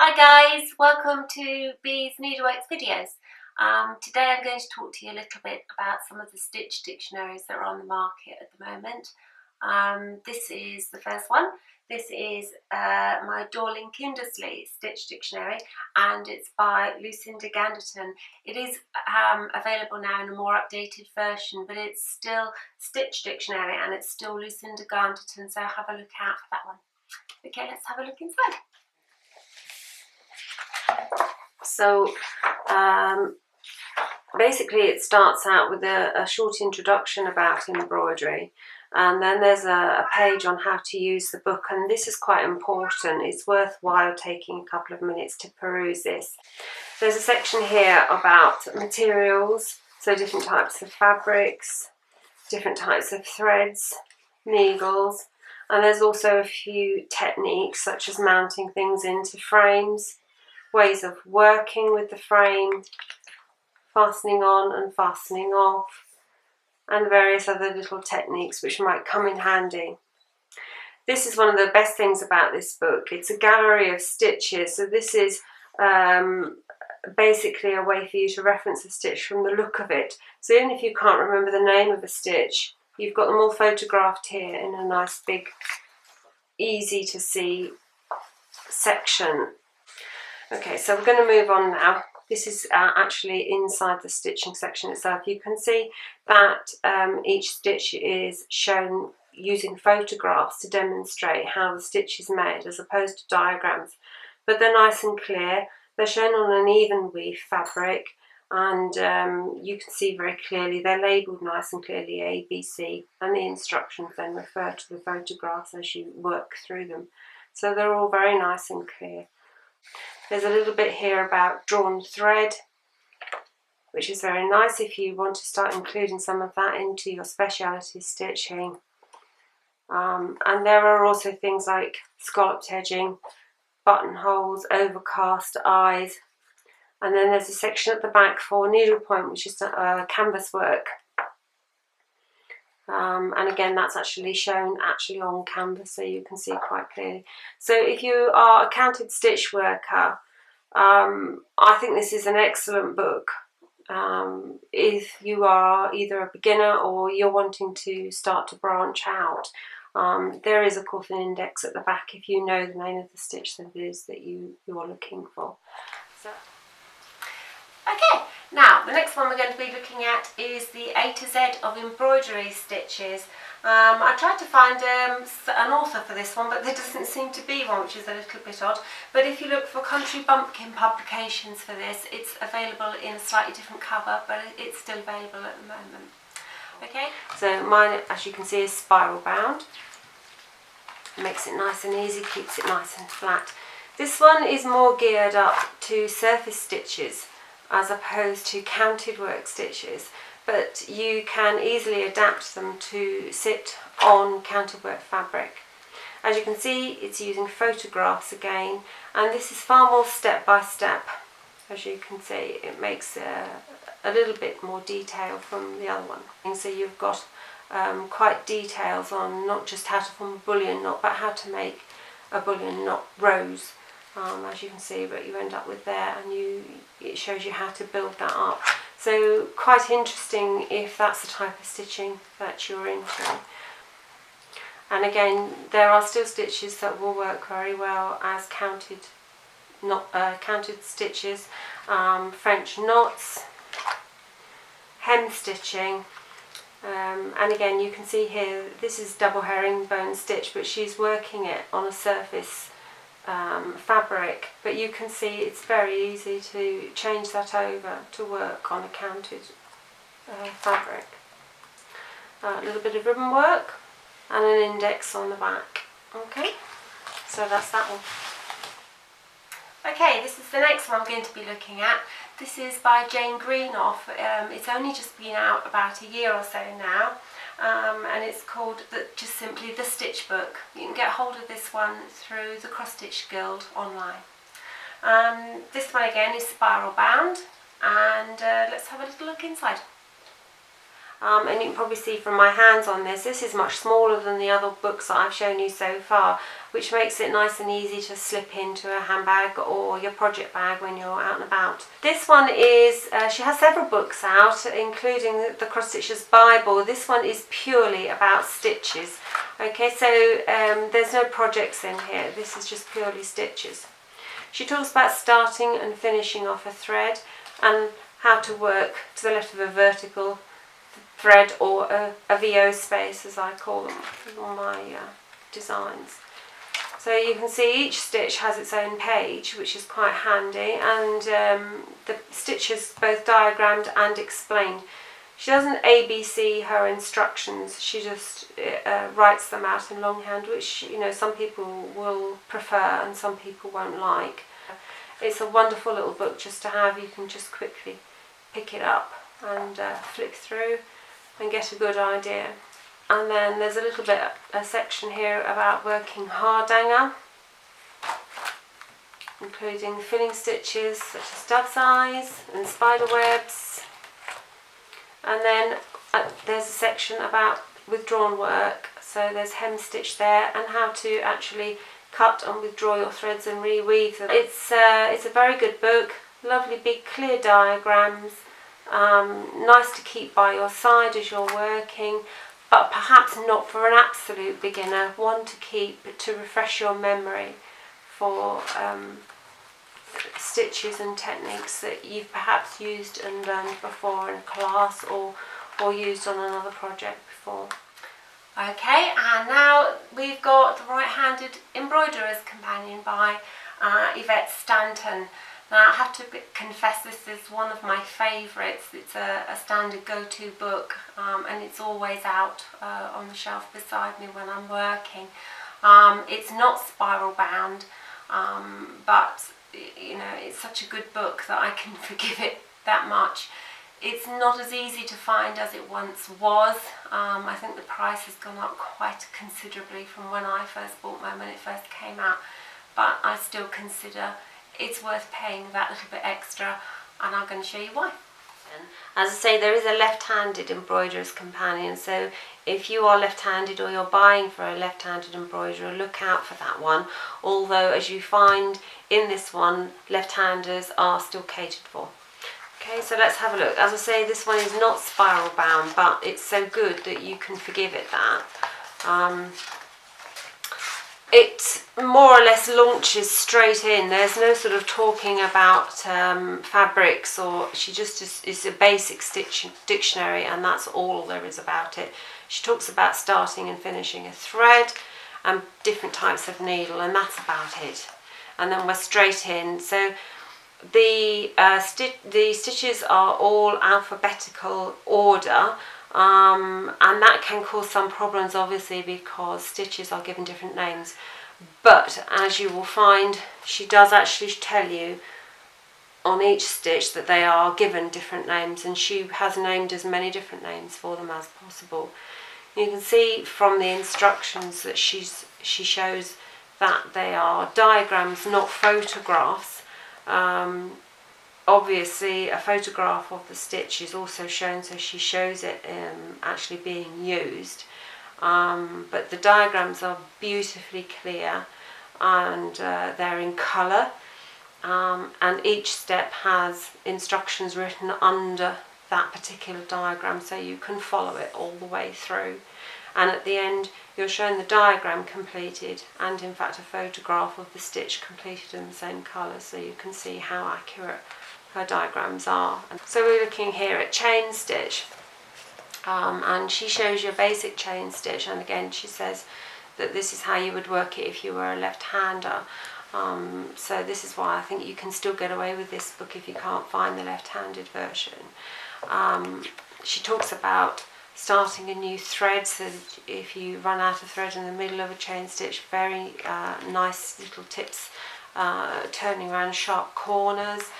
Hi guys, welcome to Bee's Needleworks videos. Today I'm going to talk to you a little bit about some of the stitch dictionaries that are on the market at the moment. This is the first one. This is my Dorling Kindersley Stitch Dictionary, and it's by Lucinda Ganderton. It is available now in a more updated version, but it's still Stitch Dictionary and it's still Lucinda Ganderton, so have a look out for that one. Okay, let's have a look inside. So basically it starts out with a short introduction about embroidery, and then there's a page on how to use the book, and this is quite important. It's worthwhile taking a couple of minutes to peruse this. There's a section here about materials, so different types of fabrics, different types of threads, needles, and there's also a few techniques such as mounting things into frames, ways of working with the frame, fastening on and fastening off, and various other little techniques which might come in handy. This is one of the best things about this book. It's a gallery of stitches, so this is basically a way for you to reference a stitch from the look of it. So even if you can't remember the name of a stitch, you've got them all photographed here in a nice big, easy to see section. Okay, so we're going to move on now. This is actually inside the stitching section itself. You can see that each stitch is shown using photographs to demonstrate how the stitch is made as opposed to diagrams. But they're nice and clear. They're shown on an even weave fabric, and you can see very clearly they're labelled nice and clearly A, B, C, and the instructions then refer to the photographs as you work through them. So they're all very nice and clear. There's a little bit here about drawn thread, which is very nice if you want to start including some of that into your speciality stitching. And there are also things like scalloped edging, buttonholes, overcast eyes, and then there's a section at the back for needlepoint, which is canvas work. And again, that's actually shown on canvas, so you can see quite clearly. So if you are a counted stitch worker, I think this is an excellent book. If you are either a beginner or you're wanting to start to branch out, there is of course an index at the back if you know the name of the stitch that it is that you are looking for. So, okay. Now, the next one we're going to be looking at is the A to Z of embroidery stitches. I tried to find an author for this one, but there doesn't seem to be one, which is a little bit odd. But if you look for Country Bumpkin publications for this, it's available in a slightly different cover, but it's still available at the moment. Okay, so mine, as you can see, is spiral bound. Makes it nice and easy, keeps it nice and flat. This one is more geared up to surface stitches as opposed to counted work stitches, but you can easily adapt them to sit on counted work fabric. As you can see, it's using photographs again, and this is far more step by step. As you can see, it makes a little bit more detail from the other one. And so you've got quite details on not just how to form a bullion knot, but how to make a bullion knot rows. As you can see, what you end up with there, and it shows you how to build that up. So quite interesting if that's the type of stitching that you're into. And again, there are still stitches that will work very well as counted stitches, French knots, hem stitching. And again, you can see here, this is double herringbone stitch, but she's working it on a surface fabric, but you can see it's very easy to change that over to work on a counted fabric. A little bit of ribbon work and an index on the back. Okay, so that's that one. Okay, this is the next one I'm going to be looking at. This is by Jane Greenough. It's only just been out about a year or so now. And it's called just simply The Stitch Book. You can get hold of this one through the Cross Stitch Guild online. This one again is spiral bound, and let's have a little look inside. and you can probably see from my hands on this, this is much smaller than the other books that I've shown you so far, which makes it nice and easy to slip into a handbag or your project bag when you're out and about. This one is, she has several books out, including the Cross Stitcher's Bible. This one is purely about stitches. Okay, so there's no projects in here, this is just purely stitches. She talks about starting and finishing off a thread and how to work to the left of a vertical thread or a VO space, as I call them on my designs. So you can see each stitch has its own page, which is quite handy, and the stitches both diagrammed and explained. She doesn't ABC her instructions, she just writes them out in longhand, which, you know, some people will prefer and some people won't like. It's a wonderful little book just to have. You can just quickly pick it up and flick through and get a good idea. And then there's a section here about working hardanger, including filling stitches such as dove's eyes and spider webs. And then there's a section about withdrawn work, so there's hem stitch there and how to actually cut and withdraw your threads and reweave them. It's a very good book, lovely big clear diagrams, nice to keep by your side as you're working, but perhaps not for an absolute beginner, one to keep to refresh your memory for stitches and techniques that you've perhaps used and learned before in a class or used on another project before. Okay, and now we've got The Right-Handed Embroiderer's Companion by Yvette Stanton. Now I have to confess, this is one of my favourites. It's a standard go-to book, and it's always out on the shelf beside me when I'm working. It's not spiral bound, but you know, it's such a good book that I can forgive it that much. It's not as easy to find as it once was. I think the price has gone up quite considerably from when I first bought mine, when it first came out, but I still consider it's worth paying that little bit extra, and I'm going to show you why. As I say, there is a left-handed embroiderer's companion, so if you are left-handed or you're buying for a left-handed embroiderer, look out for that one, although as you find in this one, left-handers are still catered for. Okay, so let's have a look. As I say, this one is not spiral bound, but it's so good that you can forgive it that. It more or less launches straight in. There's no sort of talking about fabrics, or she just is a basic dictionary, and that's all there is about it. She talks about starting and finishing a thread and different types of needle, and that's about it. And then we're straight in. So the stitches are all alphabetical order, and that can cause some problems, obviously, because stitches are given different names. But as you will find, she does actually tell you on each stitch that they are given different names, and she has named as many different names for them as possible. You can see from the instructions that she shows that they are diagrams, not photographs. Obviously a photograph of the stitch is also shown, so she shows it actually being used, but the diagrams are beautifully clear, and they're in colour, and each step has instructions written under that particular diagram, so you can follow it all the way through, and at the end you're shown the diagram completed and in fact a photograph of the stitch completed in the same colour, so you can see how accurate her diagrams are. So we're looking here at chain stitch, and she shows you a basic chain stitch, and again she says that this is how you would work it if you were a left-hander. So this is why I think you can still get away with this book if you can't find the left-handed version. She talks about starting a new thread, so that if you run out of thread in the middle of a chain stitch, very nice little tips, turning around sharp corners.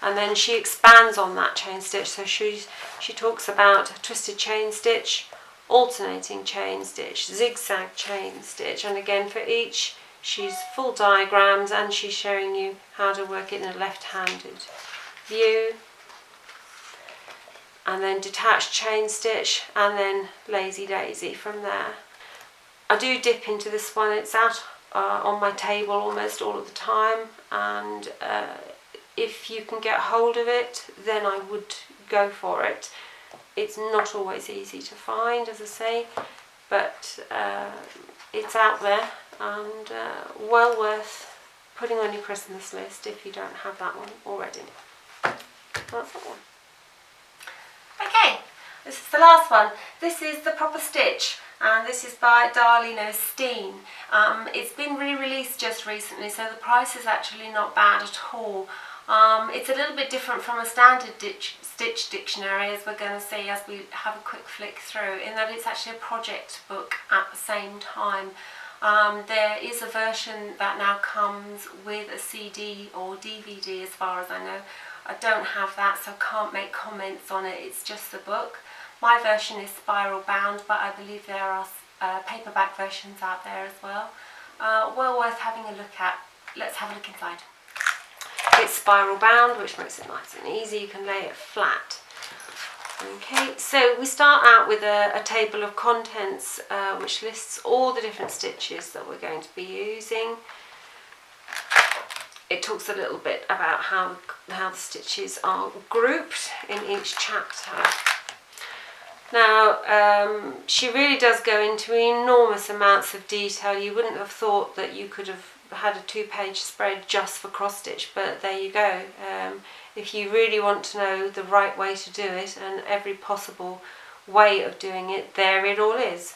And then she expands on that chain stitch, so she talks about twisted chain stitch, alternating chain stitch, zigzag chain stitch, and again for each she's full diagrams, and she's showing you how to work it in a left-handed view. and then detached chain stitch, and then lazy daisy from there. I do dip into this one. It's out on my table almost all of the time, and if you can get hold of it, then I would go for it. It's not always easy to find, as I say, but it's out there, and well worth putting on your Christmas list if you don't have that one already. That's that one. Okay, this is the last one. This is The Proper Stitch, and this is by Darlene Steen. It's been re-released just recently, so the price is actually not bad at all. It's a little bit different from a standard stitch dictionary, as we're going to see as we have a quick flick through, in that it's actually a project book at the same time. There is a version that now comes with a CD or DVD, as far as I know. I don't have that, so I can't make comments on it. It's just the book. My version is spiral bound, but I believe there are paperback versions out there as well. Well worth having a look at. Let's have a look inside. It's spiral bound, which makes it nice and easy. You can lay it flat. Okay, so we start out with a table of contents which lists all the different stitches that we're going to be using. It talks a little bit about how the stitches are grouped in each chapter. Now, she really does go into enormous amounts of detail. You wouldn't have thought that you could have had a 2-page spread just for cross stitch, but there you go. If you really want to know the right way to do it and every possible way of doing it, there it all is.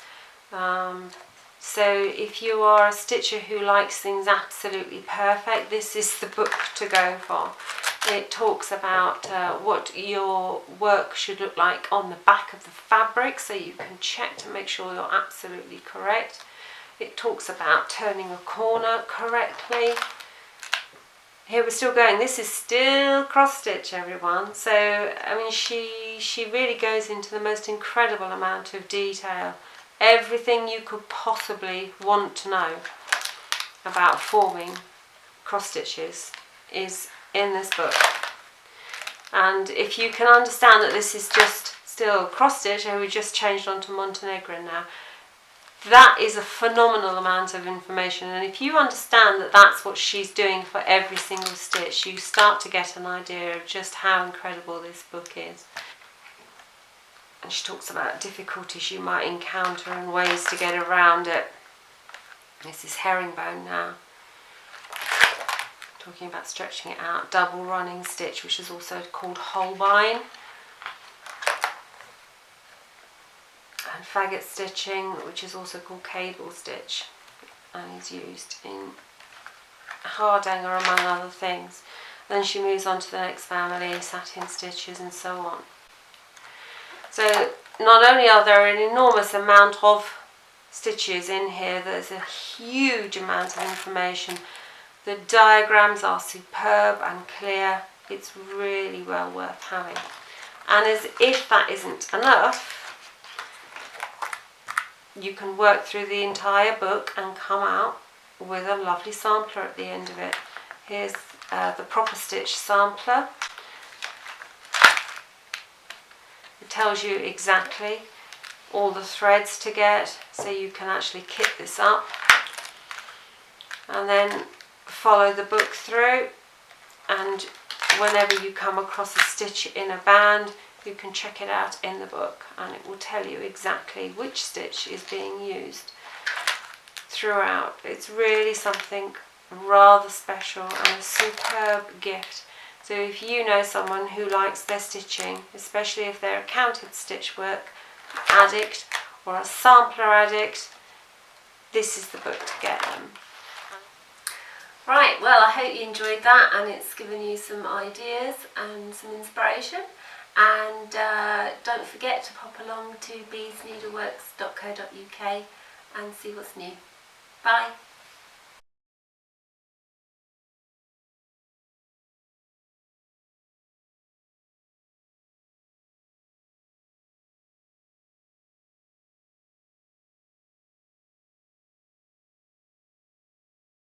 So if you are a stitcher who likes things absolutely perfect, this is the book to go for. It talks about what your work should look like on the back of the fabric, so you can check to make sure you're absolutely correct. It talks about turning a corner correctly. Here we're still going. This is still cross stitch, everyone. So I mean, she really goes into the most incredible amount of detail. Everything you could possibly want to know about forming cross stitches is in this book. And if you can understand that this is just still cross stitch, and we just changed onto Montenegrin now, that is a phenomenal amount of information. And if you understand that that's what she's doing for every single stitch, you start to get an idea of just how incredible this book is. And she talks about difficulties you might encounter and ways to get around it. This is herringbone now. Talking about stretching it out. Double running stitch, which is also called holbein. And faggot stitching, which is also called cable stitch, and is used in hardanger among other things. Then she moves on to the next family, satin stitches and so on. So not only are there an enormous amount of stitches in here, there's a huge amount of information. The diagrams are superb and clear. It's really well worth having. And as if that isn't enough, you can work through the entire book and come out with a lovely sampler at the end of it. Here's the Proper Stitch sampler. It tells you exactly all the threads to get, so you can actually kit this up and then follow the book through, and whenever you come across a stitch in a band, you can check it out in the book, and it will tell you exactly which stitch is being used throughout. It's really something rather special and a superb gift. So if you know someone who likes their stitching, especially if they're a counted stitch work addict or a sampler addict, this is the book to get them. Right, well, I hope you enjoyed that and it's given you some ideas and some inspiration. And don't forget to pop along to beesneedleworks.co.uk and see what's new. Bye.